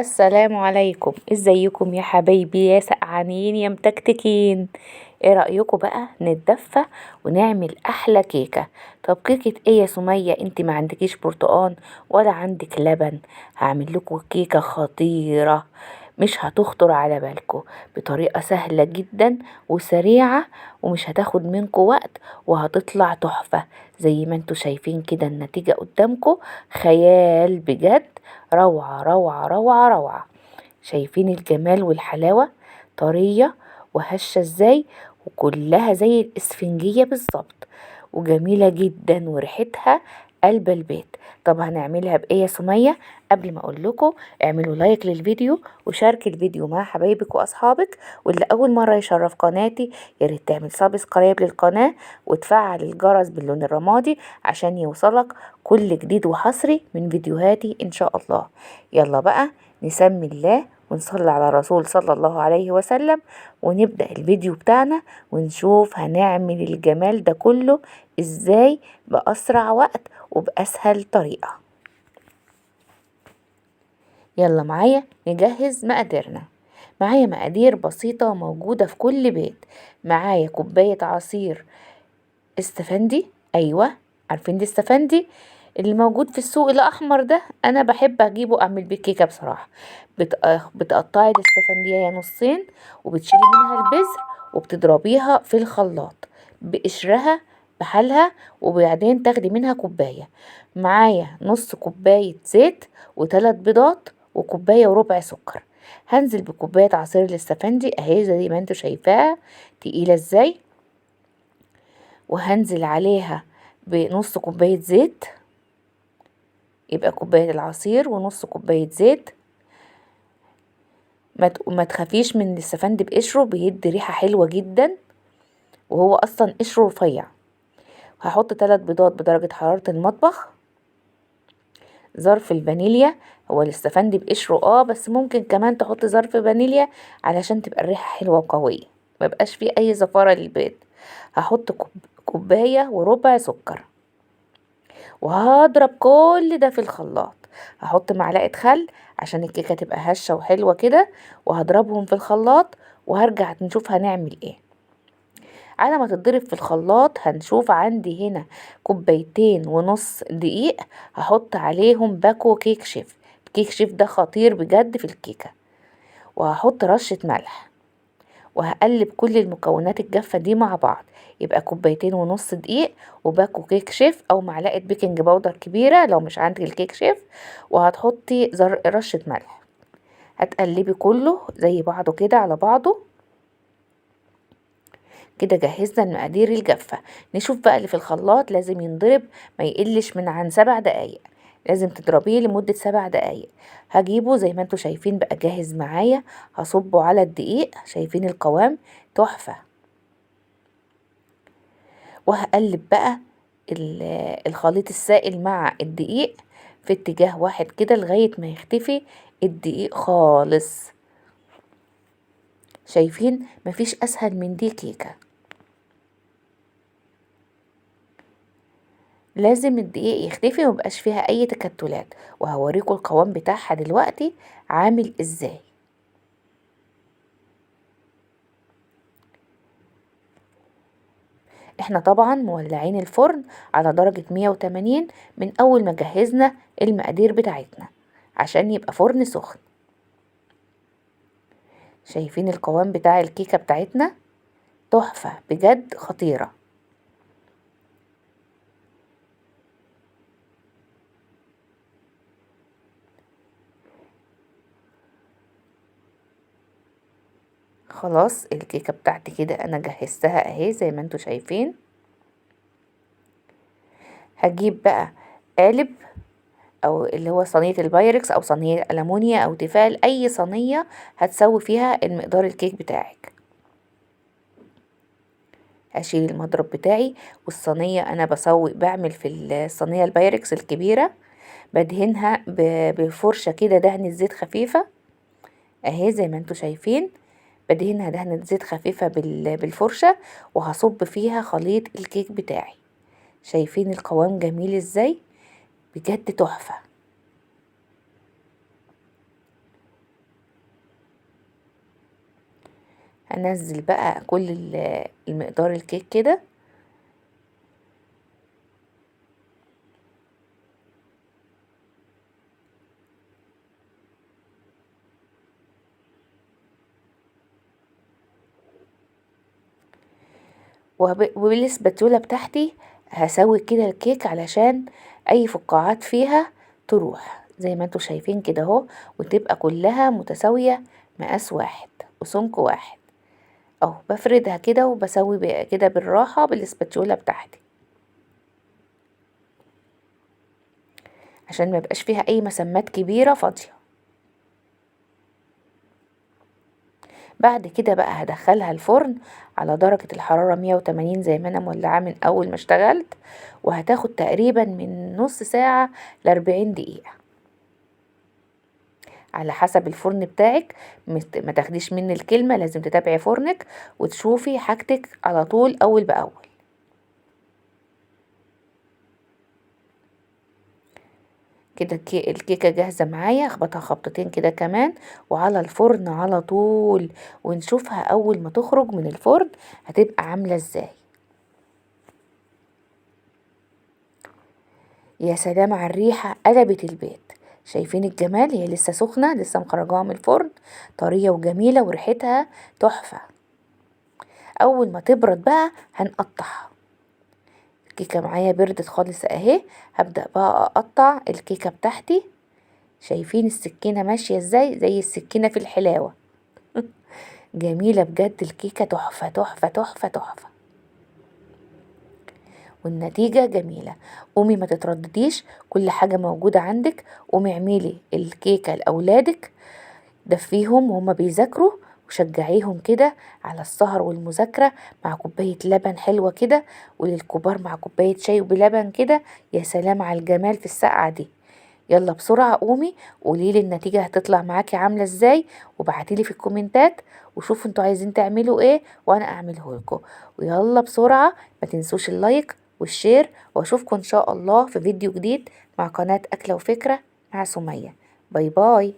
السلام عليكم، ازيكم يا حبايبي يا سقعانين يا متكتكين؟ ايه رأيكم بقى نتدفى ونعمل احلى كيكة؟ طب كيكة ايه يا سمية؟ انت ما عندكيش برتقان ولا عندك لبن. هعمل لكم كيكة خطيرة مش هتخطر على بالكم، بطريقة سهلة جدا وسريعة، ومش هتاخد منكم وقت، وهتطلع تحفة زي ما انتوا شايفين كده. النتيجة قدامكم خيال بجد، روعة روعة روعة روعة. شايفين الجمال والحلاوة؟ طرية وهشة ازاي، وكلها زي الاسفنجية بالظبط، وجميلة جدا وريحتها قلب البيت. طب هنعملها بايه يا سمية؟ قبل ما اقول لكم، اعملوا لايك للفيديو وشارك الفيديو مع حبايبك واصحابك، واللي اول مرة يشرف قناتي ياريت تعمل سبسكرايب للقناة وتفعل الجرس باللون الرمادي عشان يوصلك كل جديد وحصري من فيديوهاتي ان شاء الله. يلا بقى نسمي الله ونصلي على الرسول صلى الله عليه وسلم، ونبدأ الفيديو بتاعنا ونشوف هنعمل الجمال ده كله ازاي بأسرع وقت وبأسهل طريقة. يلا معايا نجهز مقاديرنا. معايا مقادير بسيطة موجودة في كل بيت. معايا كوباية عصير استفندي، ايوه عارفين دي استفندي اللي موجود في السوق الاحمر ده، انا بحب اجيبه اعمل بيه كيكه بصراحه. بتقطعي الاستفندية نصين، وبتشيلي منها البذر، وبتضربيها في الخلاط بقشرها بحالها، وبعدين تاخدي منها كوبايه. معايا نص كوبايه زيت وثلاث بيضات وكوبايه وربع سكر. هنزل بكوبايه عصير الاستفندي اهي زي ما انتوا شايفاها تقيله ازاي، وهنزل عليها بنص كوباية زيت، يبقى كوباية العصير ونص كوباية زيت. ما تخافيش من السفند بقشره، بيدي ريحة حلوة جدا وهو اصلا قشره رفيع. هحط 3 بيضات بدرجة حرارة المطبخ. ظرف الفانيليا، هو الاستفندي بقشره بس ممكن كمان تحط ظرف فانيليا علشان تبقى الريحة حلوة وقوية، مبقاش فيه اي زفارة للبيض. هحط كوباية وربع سكر، وهضرب كل ده في الخلاط. هحط معلقة خل عشان الكيكة تبقى هشة وحلوة كده، وهضربهم في الخلاط وهرجع نشوف هنعمل ايه. على ما تتضرب في الخلاط هنشوف عندي هنا كوبايتين ونص دقيق، هحط عليهم باكو كيك شيف. كيك شيف ده خطير بجد في الكيكة. وهحط رشة ملح، وهقلب كل المكونات الجافة دي مع بعض. يبقى كوبايتين ونص دقيق وباكو كيك شيف او معلقة بيكنج باودر كبيرة لو مش عندك الكيك شيف، وهتحطي رشة ملح. هتقلبي كله زي بعضه كده على بعضه كده. جهزنا المقادير الجافة. نشوف بقى اللي في الخلاط لازم ينضرب ما يقلش من عن 7 دقايق، لازم تضربيه لمدة 7 دقايق. هجيبه زي ما انتوا شايفين بقى جاهز معايا، هصبه على الدقيق. شايفين القوام تحفة. وهقلب بقى الخليط السائل مع الدقيق في اتجاه واحد كده لغاية ما يختفي الدقيق خالص. شايفين مفيش اسهل من دي كيكة. لازم الدقيق يختفي ومبقاش فيها اي تكتلات، وهوريكم القوام بتاعها دلوقتي عامل ازاي. احنا طبعا مولعين الفرن على درجة 180 من اول ما جهزنا المقادير بتاعتنا عشان يبقى فرن سخن. شايفين القوام بتاع الكيكة بتاعتنا تحفة بجد خطيرة. خلاص الكيكة بتاعتي كده انا جهزتها اهي زي ما انتوا شايفين. هجيب بقى قالب او اللي هو صينية البايركس او صينية ألمونيا او تيفال، اي صينية هتسوي فيها المقدار الكيك بتاعك. هشيل المضرب بتاعي، والصينية انا بعمل في الصينية البايركس الكبيرة بدهنها بفرشة كده دهنة زيت خفيفة اهي زي ما انتوا شايفين. بدهنها دهنة زيت خفيفة بالفرشة، وهصب فيها خليط الكيك بتاعي. شايفين القوام جميل ازاي؟ بجد تحفة. انزل بقى كل المقدار الكيك كده. وبالسباتولا بتاعتي هسوي كده الكيك علشان اي فقاعات فيها تروح زي ما انتوا شايفين كده اهو، وتبقى كلها متساوية مقاس واحد وسمك واحد اهو. بفردها كده وبسوي كده بالراحة بالسباتولا بتاعتي عشان ما يبقاش فيها اي مسامات كبيرة فاضية. بعد كده بقى هدخلها الفرن على درجة الحرارة 180 زي ما انا مولعاه من اول ما اشتغلت، وهتاخد تقريبا من نص ساعة ل40 دقيقة على حسب الفرن بتاعك. ما تاخديش مني الكلمة، لازم تتابعي فرنك وتشوفي حاجتك على طول اول باول. كده الكيكة جاهزة معايا، اخبطها خبطتين كده كمان وعلى الفرن على طول، ونشوفها اول ما تخرج من الفرن هتبقى عاملة ازاي. يا سلام على الريحة، قلبت البيت. شايفين الجمال؟ هي لسه سخنة، لسه مخرجاها من الفرن، طرية وجميلة وريحتها تحفة. اول ما تبرد بقى هنقطعها. الكيكة معايا بردت خالص اهي، هبدأ بقى اقطع الكيكة بتاعتي. شايفين السكينة ماشية ازاي؟ زي السكينة في الحلاوة. جميلة بجد الكيكة، تحفة تحفة تحفة تحفة، والنتيجة جميلة. قومي ما تتردديش، كل حاجة موجودة عندك. قومي اعملي الكيكة لأولادك، دفيهم وهما بيذاكروا، وشجعيهم كده على السهر والمذاكرة مع كوباية لبن حلوة كده، وللكبار مع كوباية شاي وبلبن كده. يا سلام على الجمال في السقعة دي. يلا بسرعة قومي قوليلي النتيجة هتطلع معاكي عاملة ازاي، وبعتيلي في الكومنتات وشوفوا انتوا عايزين تعملوا ايه وانا اعمله لكم. ويلا بسرعة ما تنسوش اللايك والشير، واشوفكم ان شاء الله في فيديو جديد مع قناة اكلة وفكرة مع سمية. باي باي.